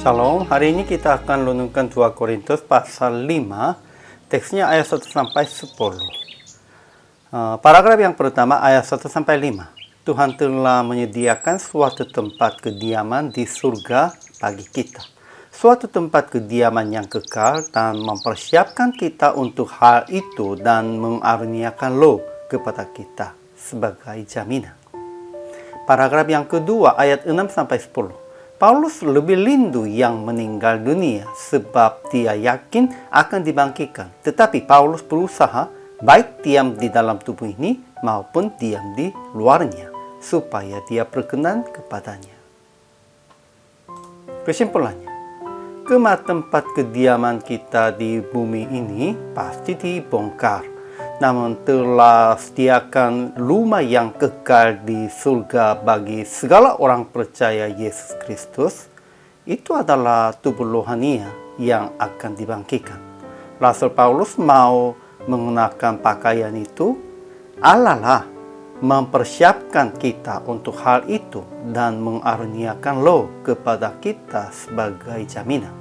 Shalom, hari ini kita akan renungkan 2 Korintus pasal 5, teksnya ayat 1 sampai 10. Paragraf yang pertama ayat 1 sampai 5. Tuhan telah menyediakan suatu tempat kediaman di surga bagi kita. Suatu tempat kediaman yang kekal dan mempersiapkan kita untuk hal itu dan mengaruniakan Roh kepada kita sebagai jaminan. Paragraf yang kedua ayat 6 sampai 10. Paulus lebih rindu yang meninggal dunia sebab dia yakin akan dibangkitkan. Tetapi Paulus berusaha baik diam di dalam tubuh ini maupun diam di luarnya supaya dia berkenan kepadanya. Kesimpulannya, kemah tempat kediaman kita di bumi ini pasti dibongkar. Namun telah sediakan rumah yang kekal di surga bagi segala orang percaya Yesus Kristus. Itu adalah tubuh rohani yang akan dibangkitkan. Rasul Paulus mau mengenakan pakaian itu. Allah lah mempersiapkan kita untuk hal itu dan mengaruniakan Roh kepada kita sebagai jaminan.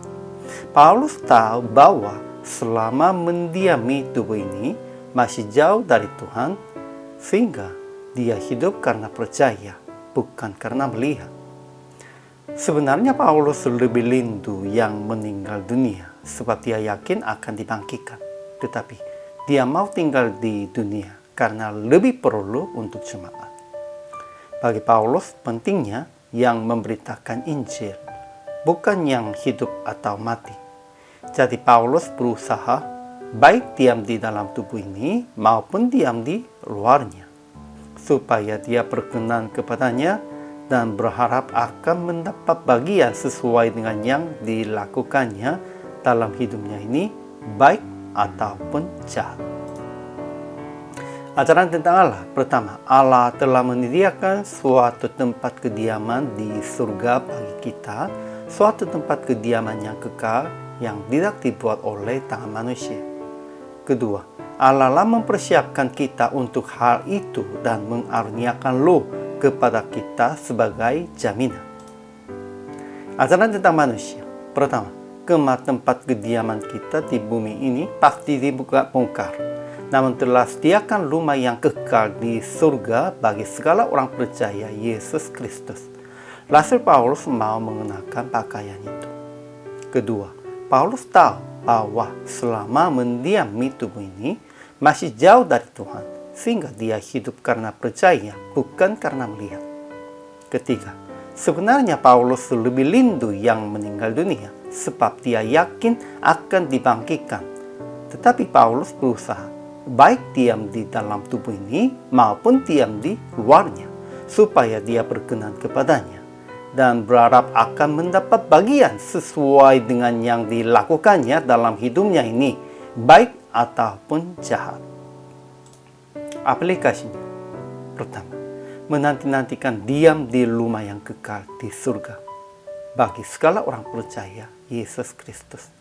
Paulus tahu bahwa selama mendiami tubuh ini masih jauh dari Tuhan, sehingga dia hidup karena percaya, bukan karena melihat. Sebenarnya Paulus lebih rindu yang meninggal dunia, sebab dia yakin akan dibangkitkan. Tetapi dia mau tinggal di dunia karena lebih perlu untuk jemaat. Bagi Paulus, pentingnya yang memberitakan Injil, bukan yang hidup atau mati. Jadi Paulus berusaha baik diam di dalam tubuh ini maupun diam di luarnya, supaya dia berkenan kepadanya dan berharap akan mendapat bagian sesuai dengan yang dilakukannya dalam hidupnya ini, baik ataupun jahat. Ajaran tentang Allah. Pertama, Allah telah menyediakan suatu tempat kediaman di surga bagi kita, suatu tempat kediaman yang kekal yang tidak dibuat oleh tangan manusia. Kedua, Allah lah mempersiapkan kita untuk hal itu dan mengaruniakan Roh kepada kita sebagai jaminan. Ajaran tentang manusia. Pertama, kemah tempat kediaman kita di bumi ini pasti dibongkar. Namun telah sediakan rumah yang kekal di surga bagi segala orang percaya Yesus Kristus. Rasul Paulus mau mengenakan pakaian itu. Kedua, Paulus tahu bahwa selama mendiami tubuh ini masih jauh dari Tuhan, sehingga dia hidup karena percaya, bukan karena melihat. Ketiga, sebenarnya Paulus lebih rindu yang meninggal dunia, sebab dia yakin akan dibangkitkan. Tetapi Paulus berusaha baik diam di dalam tubuh ini maupun diam di luarnya, supaya dia berkenan kepadanya dan berharap akan mendapat bagian sesuai dengan yang dilakukannya dalam hidupnya ini, baik ataupun jahat. Aplikasinya. Pertama, menanti-nantikan diam di rumah yang kekal di surga bagi segala orang percaya Yesus Kristus.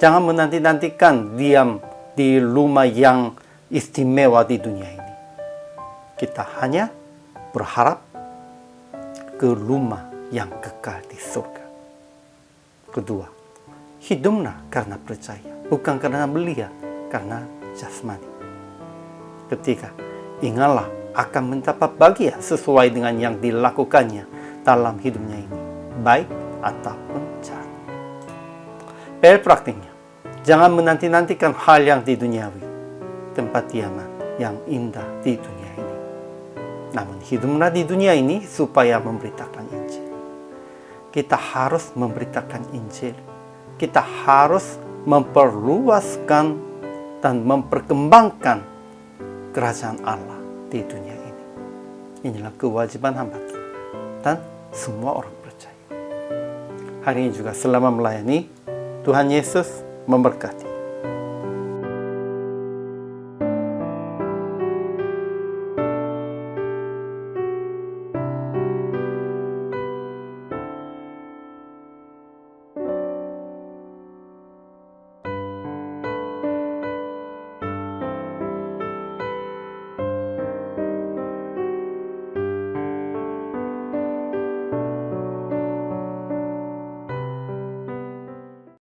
Jangan menanti-nantikan diam di rumah yang istimewa di dunia ini. Kita hanya berharap ke rumah yang kekal di surga. Kedua, hiduplah karena percaya, bukan karena melihat, karena jasmani. Ketiga, ingatlah akan mendapat bagian sesuai dengan yang dilakukannya dalam hidupnya ini, baik ataupun jahat. PR praktiknya, jangan menanti-nantikan hal yang di duniawi, tempat diaman yang indah di dunia ini. Namun hiduplah di dunia ini supaya memberitakan Injil. Kita harus memberitakan Injil. Kita harus memperluaskan dan memperkembangkan kerajaan Allah di dunia ini. Inilah kewajiban hamba kita dan semua orang percaya. Hari ini juga selama melayani, Tuhan Yesus memberkati.